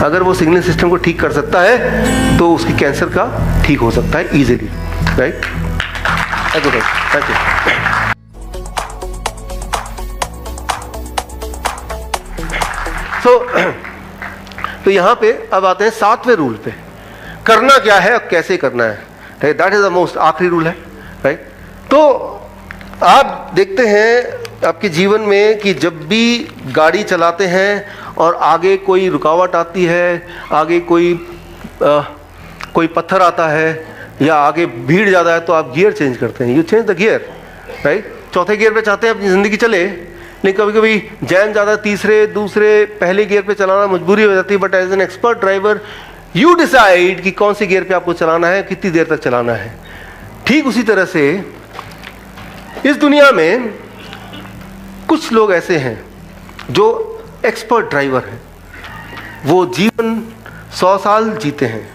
अगर वो signalling system को ठीक कर सकता है तो उसकी कैंसर का ठीक हो सकता है इजीली, राइट? Thank you. तो यहाँ पे अब आते हैं 7वें रूल पे, करना क्या है और कैसे करना है, right? That is the most आखिरी रूल है, राइट? तो आप देखते हैं आपके जीवन में कि जब भी गाड़ी चलाते हैं और आगे कोई रुकावट आती है, आगे कोई पत्थर आता है या आगे भीड़ ज़्यादा है, तो आप गियर चेंज करते हैं, you change the gear, right? चौथे गियर पे चाहते हैं अपनी ज़िंदगी चले, लेकिन कभी कभी जैम ज़्यादा तीसरे दूसरे पहले गियर पे चलाना मजबूरी हो जाती है। But as an expert driver you decide कि कौन से गियर पे आपको चलाना है, कितनी देर तक चलाना है। ठीक उसी तरह से इस दुनिया में कुछ लोग ऐसे हैं जो एक्सपर्ट ड्राइवर हैं, वो जीवन 100 साल जीते हैं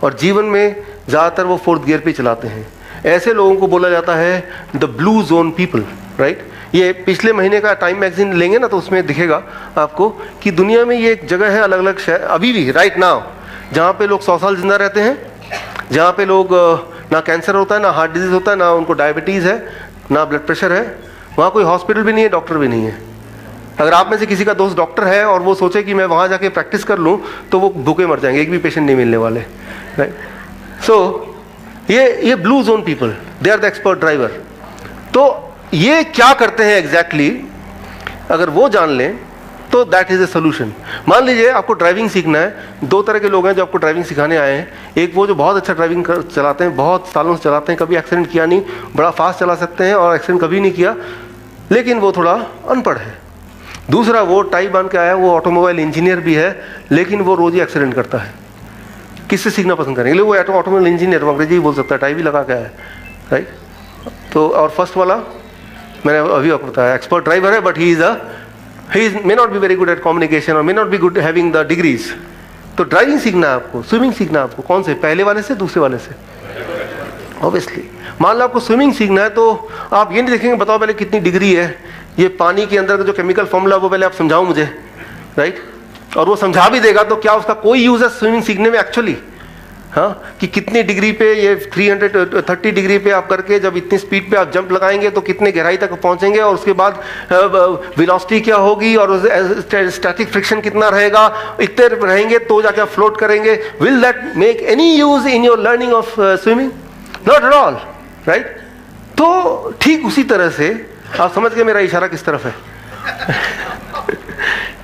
और जीवन में ज़्यादातर वो 4th गियर पे चलाते हैं। ऐसे लोगों को बोला जाता है the blue zone people, right? ये पिछले महीने का टाइम मैगजीन लेंगे ना तो उसमें दिखेगा आपको कि दुनिया में ये एक जगह है, अलग अलग शहर अभी भी राइट नाउ, जहाँ पे लोग 100 साल जिंदा रहते हैं, जहाँ पे लोग ना कैंसर होता है, ना हार्ट डिजीज़ होता है, ना उनको डायबिटीज़ है, ना ब्लड प्रेशर है। वहाँ कोई हॉस्पिटल भी नहीं है, डॉक्टर भी नहीं है। अगर आप में से किसी का दोस्त डॉक्टर है और वो सोचे कि मैं वहाँ जाके प्रैक्टिस कर लूँ तो वो भूखे मर जाएंगे, एक भी पेशेंट नहीं मिलने वाले, राइट? सो ये blue zone people, they are the expert driver. तो ये क्या करते हैं एग्जैक्टली अगर वो जान लें तो दैट इज़ ए सोल्यूशन। मान लीजिए आपको ड्राइविंग सीखना है, 2 तरह के लोग हैं जो आपको ड्राइविंग सिखाने आए हैं। एक वो जो बहुत अच्छा ड्राइविंग चलाते हैं, बहुत सालों से चलाते हैं, कभी एक्सीडेंट किया नहीं, बड़ा फास्ट चला सकते हैं और एक्सीडेंट कभी नहीं किया, लेकिन वो थोड़ा अनपढ़ है। दूसरा वो टाई बांध के आया, वो ऑटोमोबाइल इंजीनियर भी है, लेकिन वो रोज ही एक्सीडेंट करता है। किससे सीखना पसंद करेंगे? वो ऑटोमोबाइल इंजीनियर, वो अंग्रेजी बोल सकता है, टाई भी लगा के आया, राइट? तो और फर्स्ट वाला मैंने अभी आपको बताया एक्सपर्ट ड्राइवर है, but he may not be very good at communication और may not be good having the degrees. तो ड्राइविंग सीखना है आपको, स्विमिंग सीखना है आपको, कौन से? पहले वाले से, दूसरे वाले से? ऑब्वियसली। मान लो आपको स्विमिंग सीखना है तो आप ये नहीं देखेंगे बताओ पहले कितनी डिग्री है, ये पानी के अंदर का जो केमिकल फॉर्मूला वो पहले आप समझाओ मुझे, राइट? और वो समझा भी देगा तो क्या उसका कोई यूज है स्विमिंग सीखने में एक्चुअली? हाँ, कि कितनी डिग्री पे ये 330 डिग्री पे आप करके जब इतनी स्पीड पे आप जंप लगाएंगे तो कितने गहराई तक पहुंचेंगे, और उसके बाद वेलोसिटी क्या होगी और स्टैटिक फ्रिक्शन कितना रहेगा, इतने रहेंगे तो जाके आप फ्लोट करेंगे। Will that make any use in your learning of swimming? Not at all, right? तो ठीक उसी तरह से आप समझ गए मेरा इशारा किस तरफ है?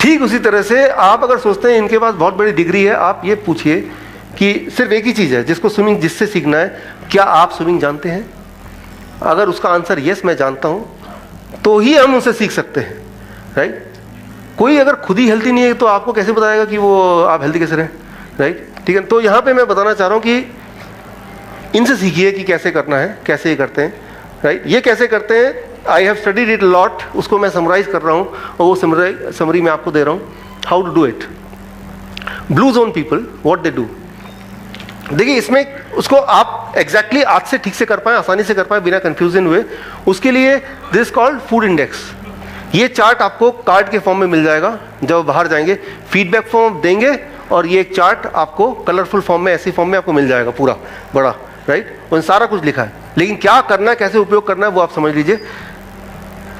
ठीक उसी तरह से आप अगर सोचते हैं इनके पास बहुत बड़ी डिग्री है, आप ये पूछिए कि सिर्फ एक ही चीज़ है जिसको स्विमिंग जिससे सीखना है, क्या आप स्विमिंग जानते हैं? अगर उसका आंसर यस मैं जानता हूं तो ही हम उनसे सीख सकते हैं, राइट? कोई अगर खुद ही हेल्थी नहीं है तो आपको कैसे बताएगा कि वो आप हेल्थी कैसे रहें, राइट? ठीक है, तो यहाँ पे मैं बताना चाह रहा हूँ कि इनसे सीखिए कि कैसे करना है, कैसे ये करते हैं, राइट? ये कैसे करते हैं, I have studied it lot, उसको मैं समराइज कर रहा हूँ और वो समरी मैं आपको दे रहा हूँ, how to do it. Blue zone people what they do, देखिए इसमें उसको आप एग्जैक्टली आज से ठीक से कर पाए, आसानी से कर पाए बिना कंफ्यूजन हुए, उसके लिए दिस कॉल्ड फूड इंडेक्स। ये चार्ट आपको कार्ड के फॉर्म में मिल जाएगा जब बाहर जाएंगे, फीडबैक फॉर्म देंगे और ये एक चार्ट आपको कलरफुल फॉर्म में, ऐसी फॉर्म में आपको मिल जाएगा पूरा बड़ा, राइट? और सारा कुछ लिखा है, लेकिन क्या करना है, कैसे उपयोग करना है वो आप समझ लीजिए।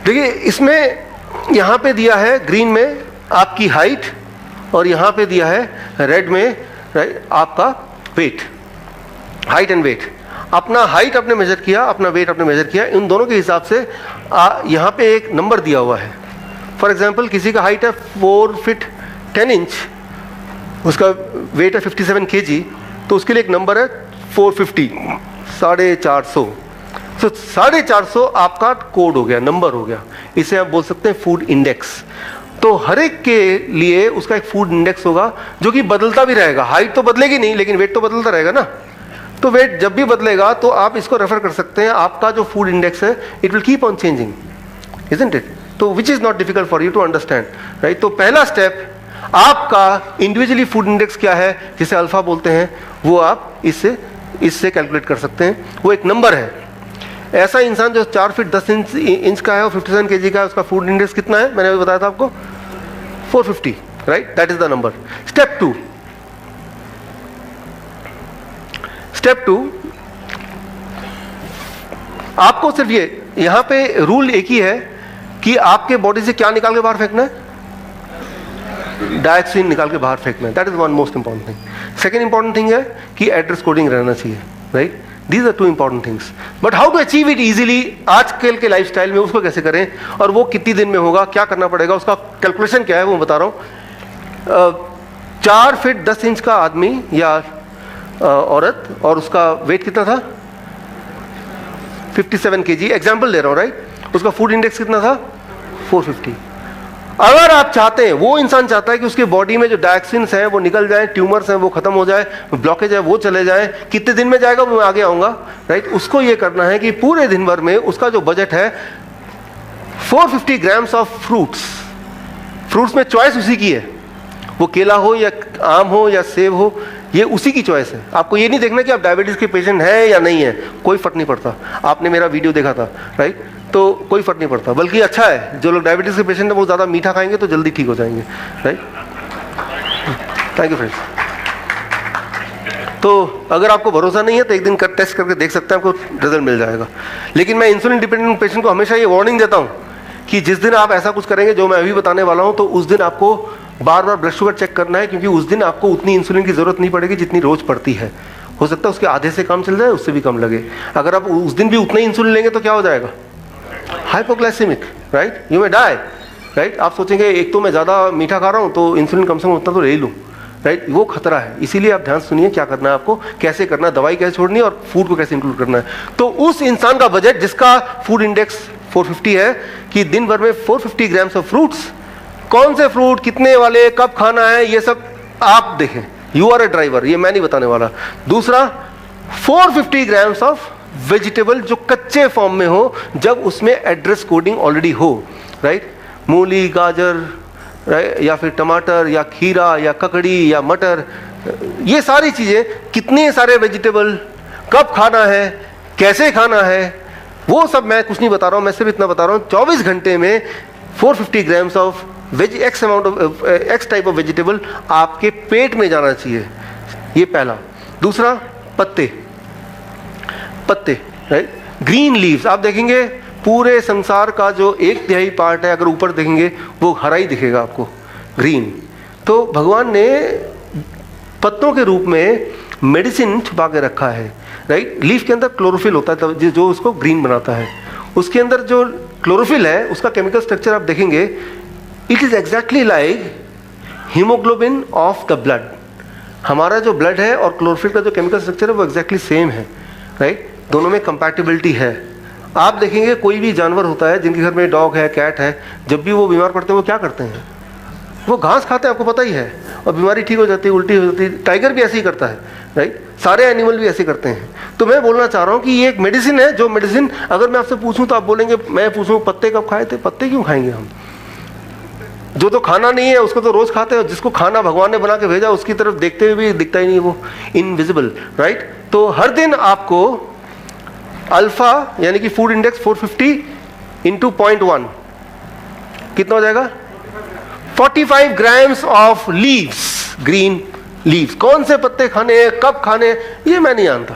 देखिए इसमें यहाँ पे दिया है ग्रीन में आपकी हाइट और यहाँ पे दिया है रेड में, राइट, आपका वेट, हाइट एंड वेट। अपना हाइट आपने मेजर किया, अपना वेट आपने मेजर किया, इन दोनों के हिसाब से यहाँ पे एक नंबर दिया हुआ है। फॉर एग्जांपल किसी का हाइट है 4 फीट 10 इंच, उसका वेट है 57 kg, तो उसके लिए एक नंबर है 450, 450। तो 450 आपका कोड हो गया, नंबर हो गया, इसे आप बोल सकते हैं फूड इंडेक्स। तो हर एक के लिए उसका एक फूड इंडेक्स होगा जो कि बदलता भी रहेगा। हाइट तो बदलेगी नहीं लेकिन वेट तो बदलता रहेगा ना, तो वेट जब भी बदलेगा तो आप इसको रेफर कर सकते हैं, आपका जो फूड इंडेक्स है it will keep on changing, isn't it? तो which is not difficult for you to understand, right? तो पहला स्टेप, आपका इंडिविजुअली फूड इंडेक्स क्या है, जिसे अल्फा बोलते हैं, वो आप इससे कैलकुलेट कर सकते हैं। वो एक नंबर है। ऐसा इंसान जो 4 फीट 10 इंच का है और 57 kg का है, उसका फूड इंडेक्स कितना है? मैंने अभी बताया था आपको 450, right? That is the number. Step 2, step 2, आपको सिर्फ ये यहां पे रूल एक ही है कि आपके बॉडी से क्या निकाल के बाहर फेंकना है, डायऑक्सिन निकाल के बाहर फेंकना है। That is one most important thing. Second important thing है कि एड्रेस कोडिंग रहना चाहिए, right. These are two important things. But how to achieve it easily आजकल के लाइफस्टाइल में, उसको कैसे करें और वो कितनी दिन में होगा, क्या करना पड़ेगा, उसका कैलकुलेशन क्या है वो बता रहा हूं। 4 फीट 10 इंच का आदमी या औरत और उसका वेट कितना था, 57 kg, एग्जाम्पल दे रहा हूं, राइट। उसका फूड इंडेक्स कितना था, 450। अगर आप चाहते हैं, वो इंसान चाहता है कि उसके बॉडी में जो डायऑक्सिन्स हैं वो निकल जाए, ट्यूमर्स हैं वो खत्म हो जाए, ब्लॉकेज है वो चले जाए, कितने दिन में जाएगा वो मैं आगे आऊंगा, राइट। उसको ये करना है कि पूरे दिन भर में उसका जो बजट है 450 ग्राम्स ऑफ फ्रूट्स में चॉइस उसी की है, वो केला हो या आम हो या सेब हो, ये उसी की चॉइस है। आपको ये नहीं देखना कि आप डायबिटीज के पेशेंट हैं या नहीं है, कोई फर्क नहीं पड़ता। आपने मेरा वीडियो देखा था, राइट, तो कोई फर्क नहीं पड़ता, बल्कि अच्छा है जो लोग डायबिटीज के पेशेंट हैं वो ज़्यादा मीठा खाएंगे तो जल्दी ठीक हो जाएंगे, राइट। Thank you friends. तो अगर आपको भरोसा नहीं है तो एक दिन टेस्ट करके देख सकते हैं, आपको रिजल्ट मिल जाएगा। लेकिन मैं इंसुलिन डिपेंडेंट पेशेंट को हमेशा ये वार्निंग देता हूँ कि जिस दिन आप ऐसा कुछ करेंगे जो मैं अभी बताने वाला हूँ, तो उस दिन आपको बार बार ब्लड शुगर चेक करना है, क्योंकि उस दिन आपको उतनी इंसुलिन की जरूरत नहीं पड़ेगी जितनी रोज पड़ती है। हो सकता है उसके आधे से कम चल जाए, उससे भी कम लगे। अगर आप उस दिन भी उतना ही इंसुलिन लेंगे तो क्या हो जाएगा, hypoglycaemic, right, you may die, right. आप सोचेंगे एक तो मैं ज़्यादा मीठा खा रहा हूँ तो इंसुलिन कम से कम उतना तो ले ही लूँ, राइट, वो खतरा है। इसीलिए आप ध्यान सुनिए क्या करना है आपको, कैसे करना है, दवाई कैसे छोड़नी है और फूड को कैसे इंक्लूड करना है। तो उस इंसान का बजट जिसका फूड इंडेक्स 450 है कि दिन भर में 450 ग्राम्स ऑफ फ्रूट्स, कौन से फ्रूट, कितने वाले, कब खाना है, ये सब आप देखें। यू आर ए ड्राइवर, ये मैं नहीं बताने वाला। दूसरा, 450 ग्राम्स ऑफ वेजिटेबल जो कच्चे फॉर्म में हो, जब उसमें एड्रेस कोडिंग ऑलरेडी हो, राइट। मूली, गाजर, या फिर टमाटर या खीरा या ककड़ी या मटर, ये सारी चीजें, कितने सारे वेजिटेबल, कब खाना है, कैसे खाना है, वो सब मैं कुछ नहीं बता रहा हूं। मैं सिर्फ इतना बता रहा हूं 24 घंटे में 450 grams of x amount of x type of vegetable आपके पेट में जाना चाहिए, ये पहला। दूसरा, पत्ते, राइट, ग्रीन लीव्स। आप देखेंगे पूरे संसार का जो 1/3 पार्ट है, अगर ऊपर देखेंगे वो हरा ही दिखेगा आपको, ग्रीन। तो भगवान ने पत्तों के रूप में मेडिसिन छुपा के रखा है, राइट। लीफ के अंदर क्लोरोफिल होता है जो उसको ग्रीन बनाता है। उसके अंदर जो क्लोरोफिल है उसका केमिकल स्ट्रक्चर आप देखेंगे, it is exactly like haemoglobin of the blood. हमारा जो ब्लड है और क्लोरोफिल का जो केमिकल स्ट्रक्चर है वो एग्जैक्टली सेम है, राइट। दोनों में कंपैटिबिलिटी है। आप देखेंगे कोई भी जानवर होता है, जिनके घर में डॉग है, कैट है, जब भी वो बीमार पड़ते हैं वो क्या करते हैं, वो घास खाते हैं, आपको पता ही है, और बीमारी ठीक हो जाती है, उल्टी हो जाती है। टाइगर भी ऐसे ही करता है, राइट। सारे एनिमल भी ऐसे करते हैं। तो मैं बोलना चाह रहा हूँ कि ये एक मेडिसिन है, जो मेडिसिन अगर मैं आपसे पूछूं तो आप बोलेंगे, मैं पूछूं पत्ते कब खाए थे, पत्ते क्यों खाएंगे हम, जो तो खाना नहीं है उसको तो रोज खाते हैं, जिसको खाना भगवान ने बना के भेजा उसकी तरफ देखते हुए भी दिखता ही नहीं, वो इनविजिबल, राइट। तो हर दिन आपको अल्फा यानी कि फूड इंडेक्स 450 इंटू 0.1 कितना हो जाएगा, 45 grams of leaves, green leaves. कौन से पत्ते खाने हैं, कब खाने हैं, ये मैं नहीं जानता,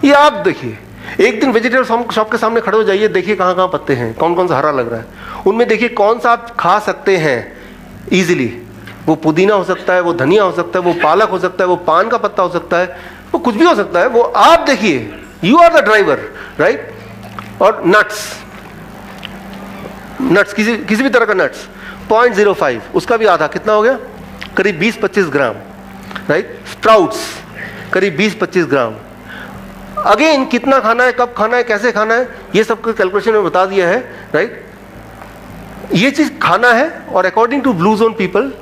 ये आप देखिए। एक दिन वेजिटेबल शॉप के सामने खड़े हो जाइए, देखिए कहाँ कहाँ पत्ते हैं, कौन कौन सा हरा लग रहा है, उनमें देखिए कौन सा आप खा सकते हैं इजीली। वो पुदीना हो सकता है, वो धनिया हो सकता है, वो पालक हो सकता है, वो पान का पत्ता हो सकता है, वो कुछ भी हो सकता है, वो आप देखिए। You are the driver, right. और नट्स किसी भी तरह का नट्स 0.05, उसका भी आधा कितना हो गया, करीब 20-25 ग्राम, राइट। स्प्राउट्स करीब 20-25 ग्राम। अगेन कितना खाना है, कब खाना है, कैसे खाना है, ये सब कैलकुलेशन में बता दिया है, राइट। ये चीज खाना है। और according to blue zone people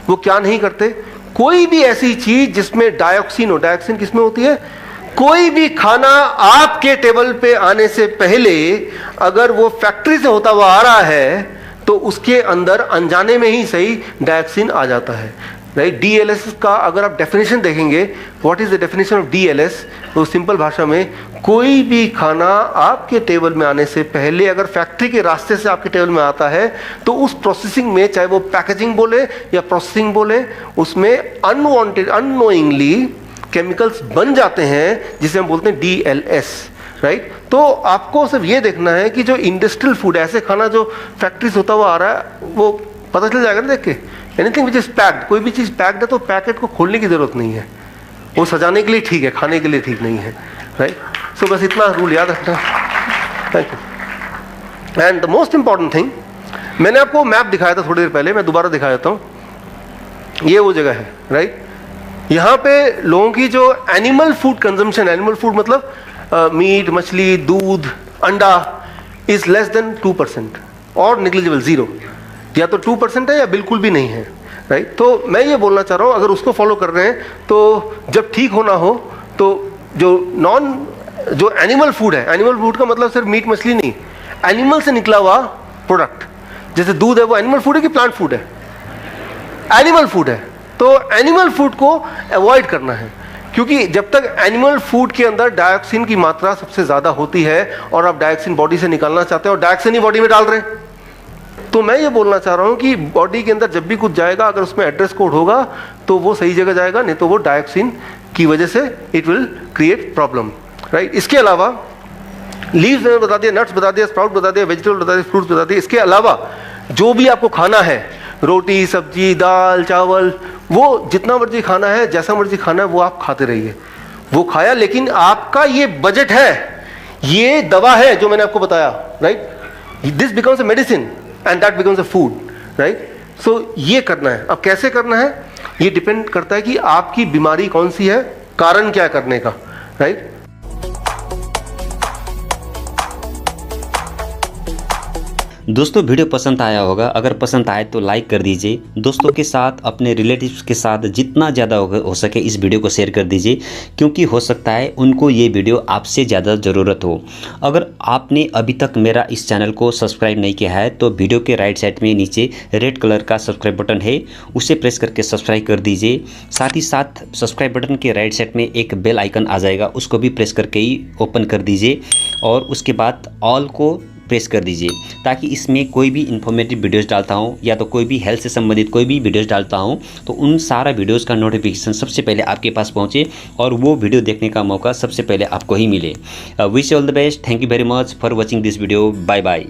वो क्या नहीं करते, कोई भी ऐसी चीज जिसमें डायोक्सिन हो, डायोक्सिन किसमें होती है, कोई भी खाना आपके टेबल पे आने से पहले अगर वो फैक्ट्री से होता हुआ आ रहा है तो उसके अंदर अनजाने में ही सही डायोक्सिन आ जाता है, राइट। DLS का अगर आप डेफिनेशन देखेंगे, what is the definition of DLS, तो सिंपल भाषा में कोई भी खाना आपके टेबल में आने से पहले अगर फैक्ट्री के रास्ते से आपके टेबल में आता है तो उस प्रोसेसिंग में, चाहे वो पैकेजिंग बोले या प्रोसेसिंग बोले, उसमें अनवांटेड, अननोइंगली केमिकल्स बन जाते हैं जिसे हम बोलते हैं DLS, राइट। तो आपको सिर्फ ये देखना है कि जो इंडस्ट्रियल फूड, ऐसे खाना जो फैक्ट्रीज होता हुआ आ रहा है, वो पता चल जाएगा ना देख के। एनीथिंग विच इज पैक्ड, कोई भी चीज़ पैक्ड है तो पैकेट को खोलने की जरूरत नहीं है, वो सजाने के लिए ठीक है, खाने के लिए ठीक नहीं है, राइट। सो बस इतना रूल याद रखना। Thank you. And the most important thing, मैंने आपको मैप दिखाया था थोड़ी देर पहले, मैं दोबारा दिखा देता हूँ। ये वो जगह है, राइट। यहाँ पे लोगों की जो animal food consumption, animal food मतलब मीट, मछली, दूध, अंडा, इज लेस देन 2% और निग्लिजिबल, 0, या तो 2% है या बिल्कुल भी नहीं है, राइट। तो मैं ये बोलना चाह रहा हूँ, अगर उसको फॉलो कर रहे हैं तो जब ठीक होना हो तो जो एनिमल फूड है, एनिमल फूड का मतलब सिर्फ मीट मछली नहीं, एनिमल से निकला हुआ प्रोडक्ट, जैसे दूध है वो एनिमल फूड है कि प्लांट फूड है? एनिमल फूड है। तो एनिमल फूड को अवॉइड करना है, क्योंकि जब तक एनिमल फूड के अंदर डायोक्सिन की मात्रा सबसे ज़्यादा होती है और आप डायोक्सिन बॉडी से निकालना चाहते हैं और डायोक्सिन ही बॉडी में डाल रहे हैं, तो मैं ये बोलना चाह रहा हूँ कि बॉडी के अंदर जब भी कुछ जाएगा, अगर उसमें एड्रेस कोड होगा तो वो सही जगह जाएगा, नहीं तो वो डायोक्सिन की वजह से it will create problem, right. इसके अलावा लीव्स मैंने बता दिया, नट्स बता दिया, स्प्राउट बता दिया, वेजिटेबल बता दिया, फ्रूट्स बता दिए। इसके अलावा जो भी आपको खाना है, रोटी, सब्जी, दाल, चावल, वो जितना मर्जी खाना है, जैसा मर्जी खाना है, वो आप खाते रहिए। वो खाया, लेकिन आपका ये बजट है, ये दवा है जो मैंने आपको बताया, right. This becomes a medicine and that becomes a food, right. So ये करना है। अब कैसे करना है ये डिपेंड करता है कि आपकी बीमारी कौन सी है, कारण क्या करने का, राइट। दोस्तों वीडियो पसंद आया होगा, अगर पसंद आए तो लाइक कर दीजिए। दोस्तों के साथ, अपने रिलेटिव्स के साथ जितना ज़्यादा हो सके इस वीडियो को शेयर कर दीजिए, क्योंकि हो सकता है उनको ये वीडियो आपसे ज़्यादा ज़रूरत हो। अगर आपने अभी तक मेरा इस चैनल को सब्सक्राइब नहीं किया है तो वीडियो के राइट साइड में नीचे रेड कलर का सब्सक्राइब बटन है, उसे प्रेस करके सब्सक्राइब कर दीजिए। साथ ही साथ सब्सक्राइब बटन के राइट साइड में एक बेल आइकन आ जाएगा, उसको भी प्रेस करके ही ओपन कर दीजिए और उसके बाद ऑल को प्रेस कर दीजिए, ताकि इसमें कोई भी इन्फॉर्मेटिव वीडियोस डालता हूं या तो कोई भी हेल्थ से संबंधित कोई भी वीडियोस डालता हूं तो उन सारा वीडियोस का नोटिफिकेशन सबसे पहले आपके पास पहुंचे और वो वीडियो देखने का मौका सबसे पहले आपको ही मिले। Wish you all the best. Thank you very much for watching this video. Bye bye.